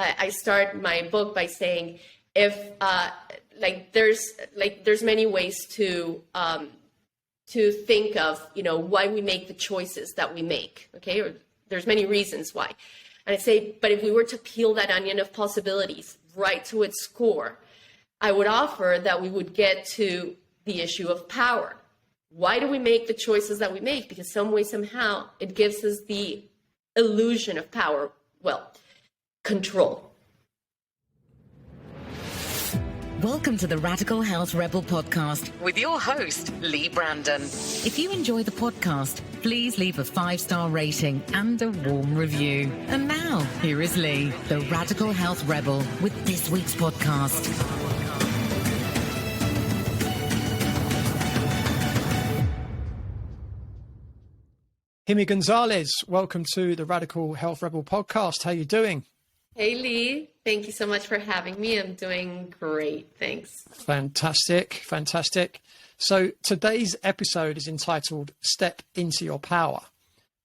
I start my book by saying, if there's many ways to think of, why we make the choices that we make. Okay, or there's many reasons why. And I say, but if we were to peel that onion of possibilities right to its core, I would offer that we would get to the issue of power. Why do we make the choices that we make? Because some way, somehow, it gives us the illusion of power. Well, control. Welcome to the Radical Health Rebel podcast with your host, Lee Brandon. If you enjoy the podcast, please leave a 5-star rating and a warm review. And now, here is Lee, the Radical Health Rebel, with this week's podcast. Ximy Gonzalez, welcome to the Radical Health Rebel podcast. How are you doing? Hey, Lee. Thank you so much for having me. I'm doing great. Thanks. Fantastic. So today's episode is entitled Step Into Your Power.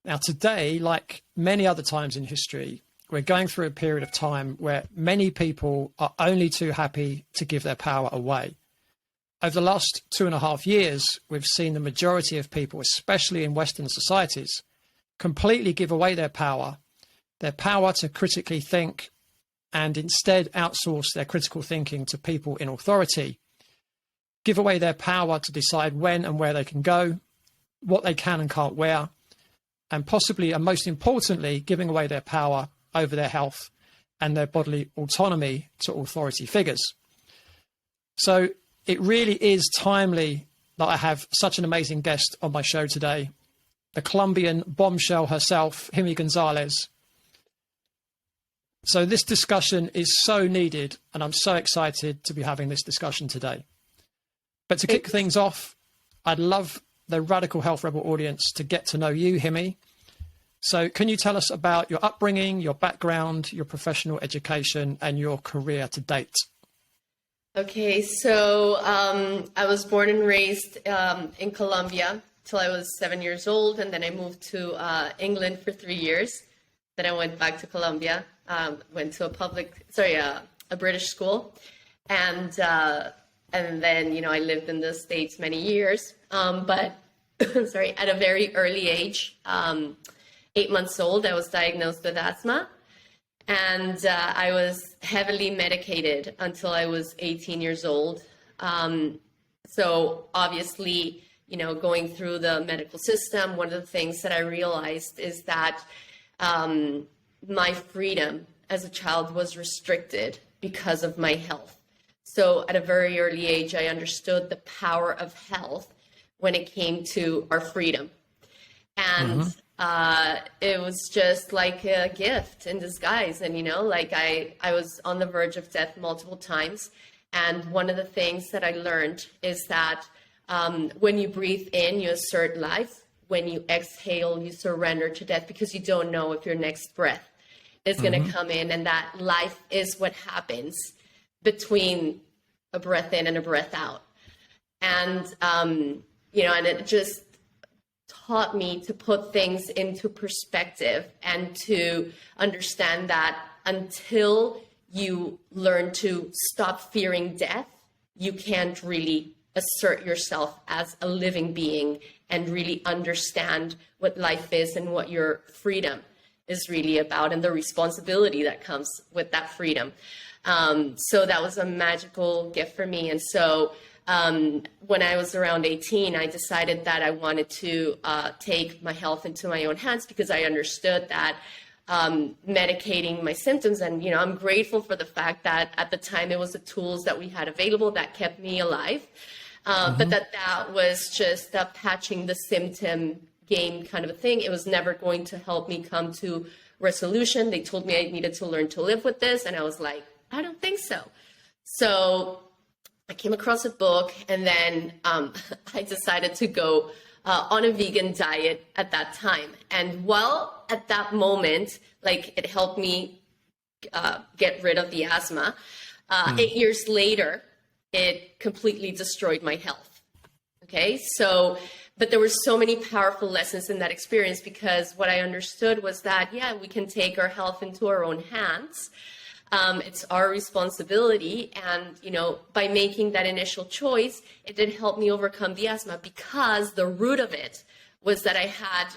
Now today, like many other times in history, we're going through a period of time where many people are only too happy to give their power away. Over the last 2.5 years, we've seen the majority of people, especially in Western societies, completely give away their power to critically think, and instead outsource their critical thinking to people in authority, give away their power to decide when and where they can go, what they can and can't wear, and possibly, and most importantly, giving away their power over their health and their bodily autonomy to authority figures. So it really is timely that I have such an amazing guest on my show today, the Colombian bombshell herself, Ximy Gonzalez. So this discussion is so needed, and I'm so excited to be having this discussion today. But to kick things off, I'd love the Radical Health Rebel audience to get to know you, Ximy. So can you tell us about your upbringing, your background, your professional education, and your career to date? Okay, so I was born and raised in Colombia till I was 7 years old, and then I moved to England for 3 years. Then I went back to Colombia, went to a British school, and then I lived in the States many years. But at a very early age, 8 months old, I was diagnosed with asthma. And I was heavily medicated until I was 18 years old. So obviously, going through the medical system, one of the things that I realized is that my freedom as a child was restricted because of my health. So at a very early age, I understood the power of health when it came to our freedom. And it was just like a gift in disguise. And, I was on the verge of death multiple times. And one of the things that I learned is that when you breathe in, you assert life. When you exhale, you surrender to death, because you don't know if your next breath is going to come in. And that life is what happens between a breath in and a breath out. And, and it just taught me to put things into perspective and to understand that until you learn to stop fearing death, you can't really assert yourself as a living being and really understand what life is and what your freedom is really about and the responsibility that comes with that freedom. So that was a magical gift for me. And so when I was around 18, I decided that I wanted to take my health into my own hands, because I understood that medicating my symptoms, and, I'm grateful for the fact that at the time it was the tools that we had available that kept me alive. But that was just patching the symptom game kind of a thing. It was never going to help me come to resolution. They told me I needed to learn to live with this. And I was like, I don't think so. So I came across a book, and then I decided to go on a vegan diet at that time. And while at that moment, it helped me get rid of the asthma, 8 years later, it completely destroyed my health. Okay, so, but there were so many powerful lessons in that experience, because what I understood was that, we can take our health into our own hands. It's our responsibility. And, by making that initial choice, it did help me overcome the asthma, because the root of it was that I had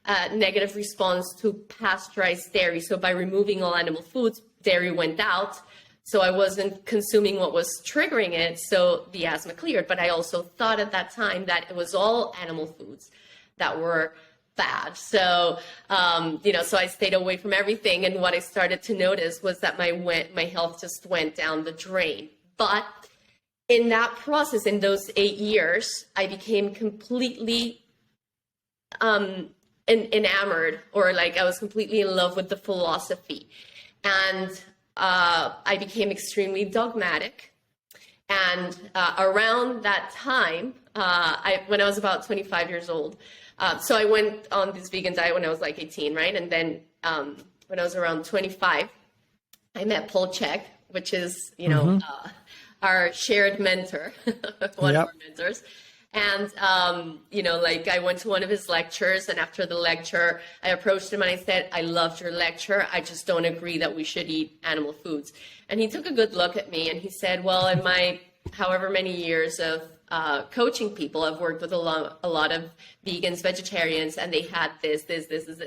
a negative response to pasteurized dairy. So by removing all animal foods, dairy went out. So I wasn't consuming what was triggering it. So the asthma cleared. But I also thought at that time that it was all animal foods that were bad. So, so I stayed away from everything. And what I started to notice was that my health just went down the drain. But in that process, in those 8 years, I became completely enamored, or I was completely in love with the philosophy. And I became extremely dogmatic. And around that time, when I was about 25 years old, so I went on this vegan diet when I was 18, right? And then when I was around 25, I met Paul Chek, which is, our shared mentor, one of our mentors. And, I went to one of his lectures, and after the lecture, I approached him and I said, I loved your lecture. I just don't agree that we should eat animal foods. And he took a good look at me and he said, well, in my however many years of coaching people, I've worked with a lot of vegans, vegetarians, and they had this.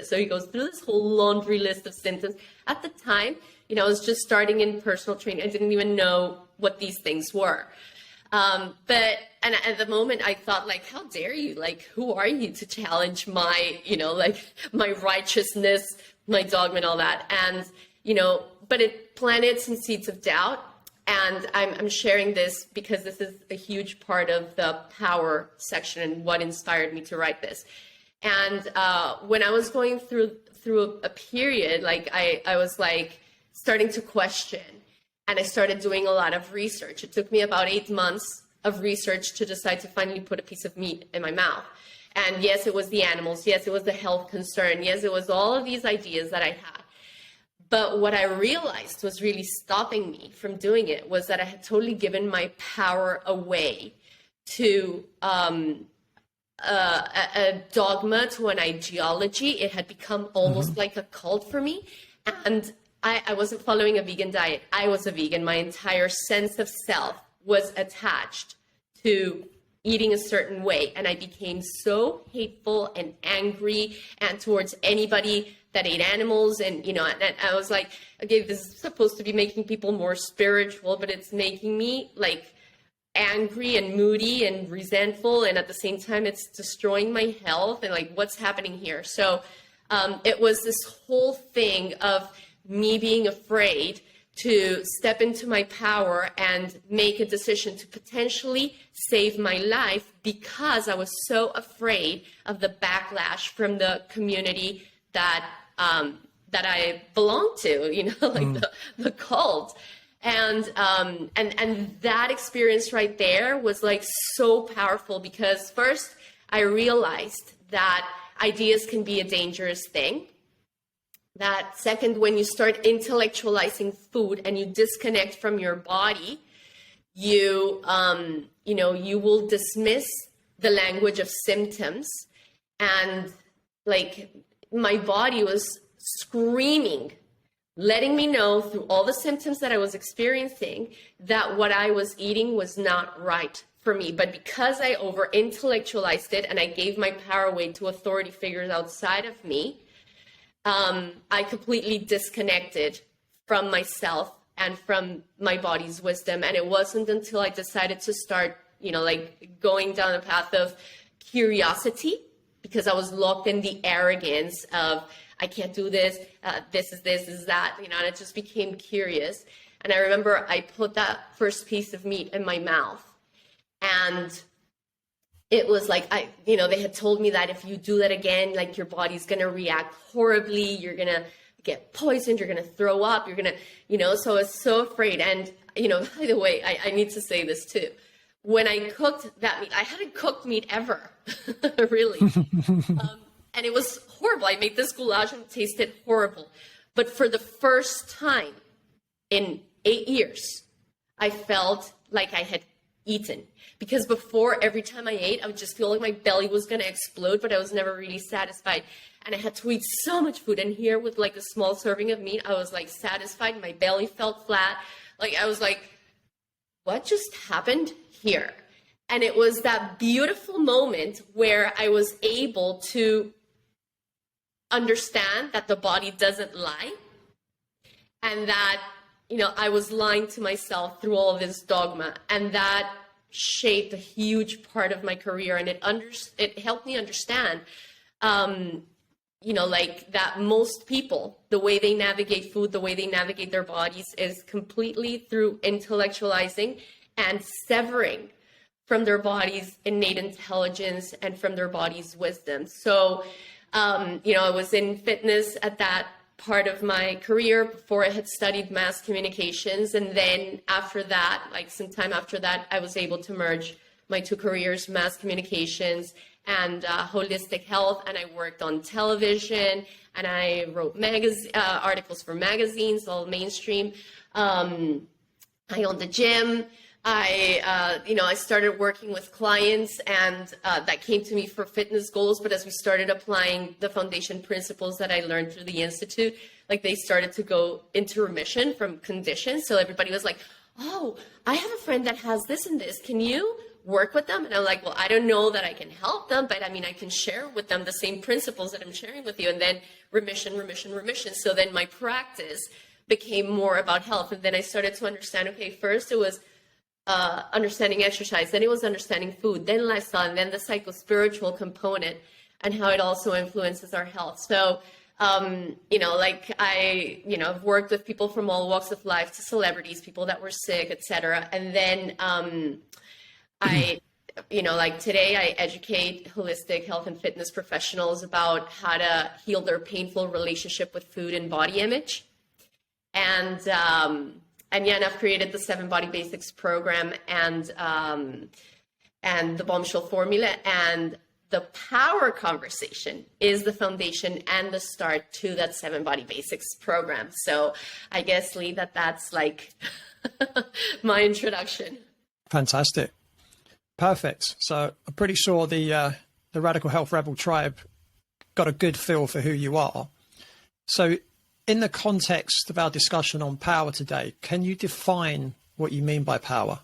So he goes through this whole laundry list of symptoms. At the time, I was just starting in personal training. I didn't even know what these things were. But at the moment I thought, how dare you, who are you to challenge my, my righteousness, my dogma and all that. And, but it planted some seeds of doubt. And I'm sharing this because this is a huge part of the power section and what inspired me to write this. And, when I was going through a period, I was starting to question. And I started doing a lot of research. It took me about 8 months of research to decide to finally put a piece of meat in my mouth. And yes, it was the animals. Yes, it was the health concern. Yes, it was all of these ideas that I had. But what I realized was really stopping me from doing it was that I had totally given my power away to a dogma, to an ideology. It had become almost like a cult for me. And I wasn't following a vegan diet. I was a vegan. My entire sense of self was attached to eating a certain way. And I became so hateful and angry and towards anybody that ate animals. And, and I was like, okay, this is supposed to be making people more spiritual, but it's making me angry and moody and resentful. And at the same time, it's destroying my health and what's happening here. So it was this whole thing of me being afraid to step into my power and make a decision to potentially save my life because I was so afraid of the backlash from the community that I belong to, the cult. And that experience right there was so powerful because first I realized that ideas can be a dangerous thing. That second, when you start intellectualizing food and you disconnect from your body, you will dismiss the language of symptoms. And my body was screaming, letting me know through all the symptoms that I was experiencing that what I was eating was not right for me. But because I over intellectualized it and I gave my power away to authority figures outside of me, I completely disconnected from myself and from my body's wisdom. And it wasn't until I decided to start, going down a path of curiosity, because I was locked in the arrogance of, I can't do this, this is that, and I just became curious. And I remember I put that first piece of meat in my mouth, and it was they had told me that if you do that again, your body's going to react horribly. You're going to get poisoned. You're going to throw up. You're going to, so I was so afraid. And, by the way, I need to say this too. When I cooked that meat, I hadn't cooked meat ever, really. And it was horrible. I made this goulash and it tasted horrible. But for the first time in 8 years, I felt like I had eaten. Because before, every time I ate, I would just feel like my belly was going to explode, but I was never really satisfied. And I had to eat so much food. And here with like a small serving of meat, I was like satisfied. My belly felt flat. Like I was like, what just happened here? And it was that beautiful moment where I was able to understand that the body doesn't lie, and that, you know, I was lying to myself through all of this dogma, and that shaped a huge part of my career. And it helped me understand, you know, like that most people, the way they navigate food, the way they navigate their bodies is completely through intellectualizing and severing from their body's innate intelligence and from their body's wisdom. So, you know, I was in fitness at that part of my career before I had studied mass communications. And then after that, like some time after that, I was able to merge my two careers, mass communications and holistic health. And I worked on television, and I wrote articles for magazines, all mainstream. I owned a gym. I started working with clients, and that came to me for fitness goals. But as we started applying the foundation principles that I learned through the Institute, like they started to go into remission from conditions. So everybody was like, oh, I have a friend that has this and this. Can you work with them? And I'm like, well, I don't know that I can help them, but I mean, I can share with them the same principles that I'm sharing with you. And then remission. So then my practice became more about health. And then I started to understand, okay, first it was understanding exercise, then it was understanding food, then lifestyle, and then the psycho-spiritual component and how it also influences our health. So, I've worked with people from all walks of life to celebrities, people that were sick, etc. And then today I educate holistic health and fitness professionals about how to heal their painful relationship with food and body image. And I've created the 7 Body Basics program and the Bombshell formula, and the power conversation is the foundation and the start to that 7 Body Basics program. So I guess, Lee, that's like my introduction. Fantastic. Perfect. So I'm pretty sure the Radical Health Rebel tribe got a good feel for who you are. So in the context of our discussion on power today, can you define what you mean by power?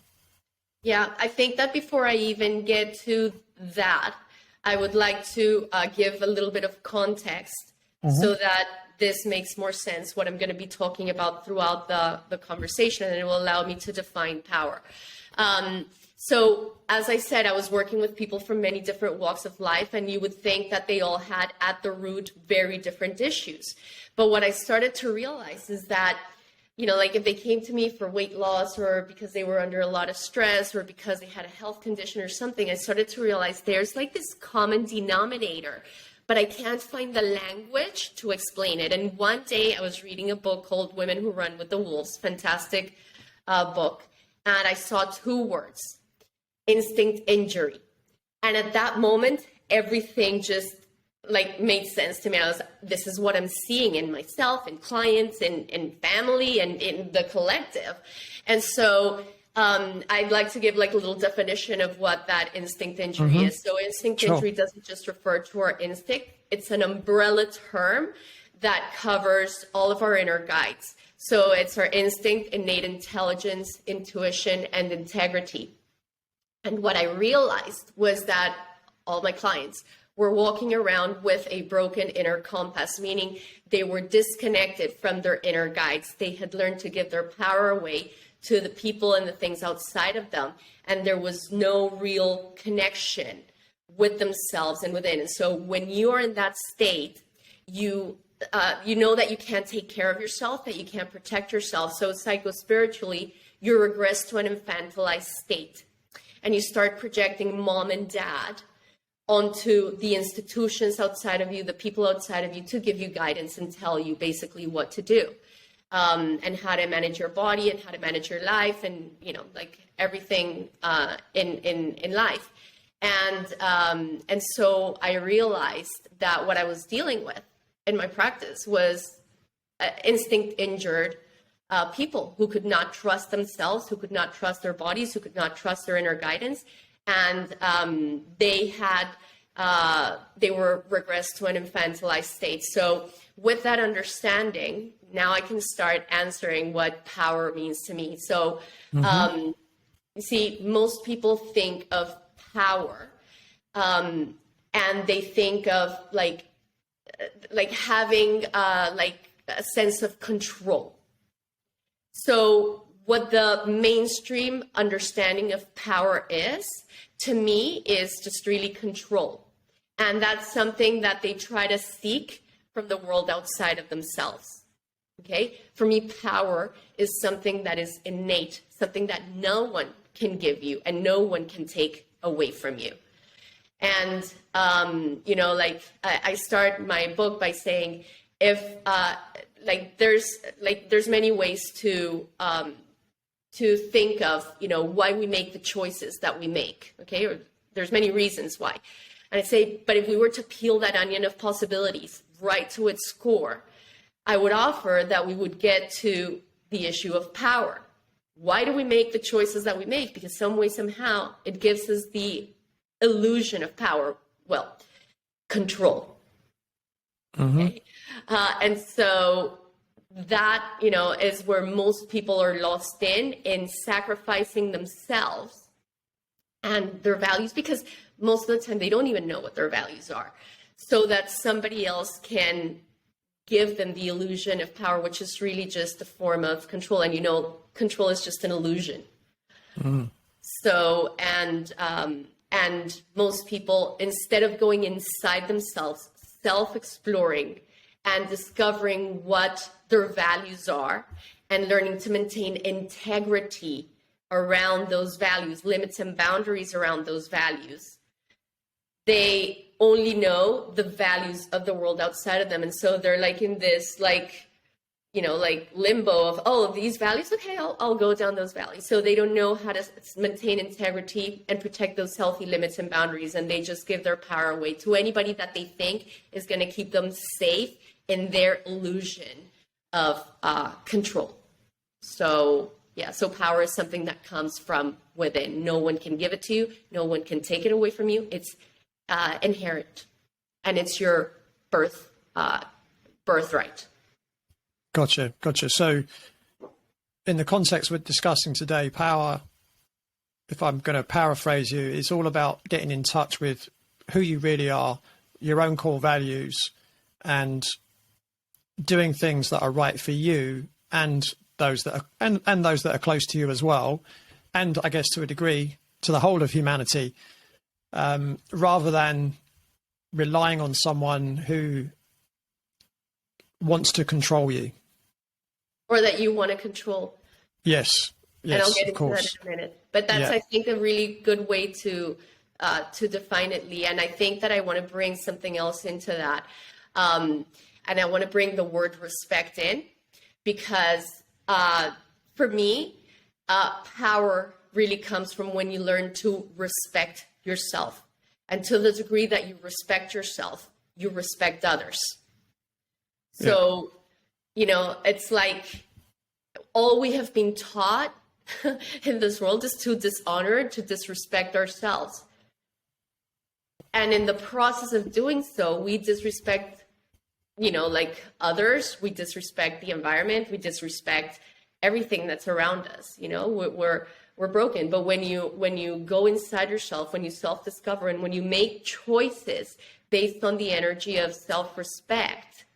Yeah, I think that before I even get to that, I would like to give a little bit of context so that this makes more sense, what I'm going to be talking about throughout the conversation, and it will allow me to define power. So as I said, I was working with people from many different walks of life, and you would think that they all had at the root very different issues. But what I started to realize is that, you know, like if they came to me for weight loss or because they were under a lot of stress or because they had a health condition or something, I started to realize there's like this common denominator, but I can't find the language to explain it. And one day I was reading a book called Women Who Run with the Wolves, fantastic book. And I saw 2 words, instinct injury. And at that moment, everything just like made sense to me. This is what I'm seeing in myself, in clients, in family, and in the collective. And so I'd like to give like a little definition of what that instinct injury is. So instinct injury doesn't just refer to our instinct. It's an umbrella term that covers all of our inner guides. So it's our instinct, innate intelligence, intuition, and integrity. And what I realized was that all my clients were walking around with a broken inner compass, meaning they were disconnected from their inner guides. They had learned to give their power away to the people and the things outside of them, and there was no real connection with themselves and within. And so when you are in that state, you know that you can't take care of yourself, that you can't protect yourself. So psycho-spiritually, you regress to an infantilized state, and you start projecting mom and dad onto the institutions outside of you, the people outside of you, to give you guidance and tell you basically what to do, and how to manage your body and how to manage your life, and like everything in life. And so I realized that what I was dealing with in my practice was instinct injured people who could not trust themselves, who could not trust their bodies, who could not trust their inner guidance. And they were regressed to an infantilized state. So with that understanding, now I can start answering what power means to me. So you see, most people think of power and they think of like having like a sense of control. So what the mainstream understanding of power is, to me, is just really control. And that's something that they try to seek from the world outside of themselves. Okay? For me, power is something that is innate, something that no one can give you and no one can take away from you. And, you know, like I start my book by saying, if there's many ways to think of, you know, why we make the choices that we make. Okay, or there's many reasons why. And I say, but if we were to peel that onion of possibilities right to its core, I would offer that we would get to the issue of power. Why do we make the choices that we make? Because some way, somehow, it gives us the illusion of power. Well, control. Okay? And so that, you know, is where most people are lost in sacrificing themselves and their values, because most of the time they don't even know what their values are, so that somebody else can give them the illusion of power, which is really just a form of control. And, you know, control is just an illusion. So, and most people, instead of going inside themselves, self-exploring and discovering what their values are and learning to maintain integrity around those values, limits and boundaries around those values, they only know the values of the world outside of them. And so they're like in this, like, you know, like limbo of, oh, these values, okay, I'll go down those values. So they don't know how to maintain integrity and protect those healthy limits and boundaries. And they just give their power away to anybody that they think is going to keep them safe in their illusion of control. So, yeah, so power is something that comes from within. No one can give it to you. No one can take it away from you. It's inherent, and it's your birthright. Gotcha. So in the context we're discussing today, power, if I'm going to paraphrase you, it's all about getting in touch with who you really are, your own core values, and doing things that are right for you and those that are and those that are close to you as well, and I guess to a degree to the whole of humanity, rather than relying on someone who wants to control you. Or that you want to control. Yes, and I'll get into that in a minute. But that's, I think, a really good way to define it, Lee. And I think that I want to bring something else into that. And I want to bring the word respect in, because for me, power really comes from when you learn to respect yourself. And to the degree that you respect yourself, you respect others. So, you know, it's like all we have been taught in this world is to dishonor, to disrespect ourselves. And in the process of doing so, we disrespect, you know, like others, we disrespect the environment, we disrespect everything that's around us. You know, we're broken. But when you go inside yourself, when you self-discover, and when you make choices based on the energy of self-respect,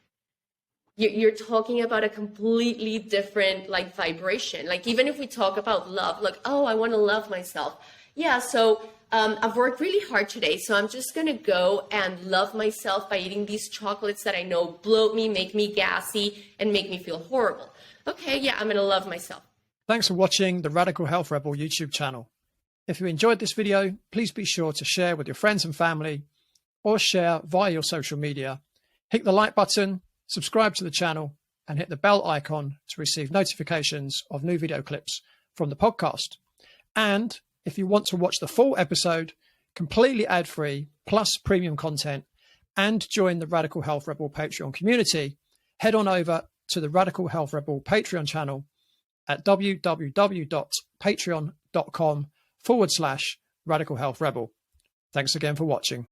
you're talking about a completely different like vibration. Like even if we talk about love, like, oh, I want to love myself. Yeah, so I've worked really hard today, so I'm just going to go and love myself by eating these chocolates that I know bloat me, make me gassy, and make me feel horrible. Okay, yeah, I'm going to love myself. Thanks for watching the Radical Health Rebel YouTube channel. If you enjoyed this video, please be sure to share with your friends and family, or share via your social media. Hit the like button, subscribe to the channel, and hit the bell icon to receive notifications of new video clips from the podcast. And if you want to watch the full episode, completely ad-free, plus premium content, and join the Radical Health Rebel Patreon community, head on over to the Radical Health Rebel Patreon channel at www.patreon.com/Radical Health Rebel. Thanks again for watching.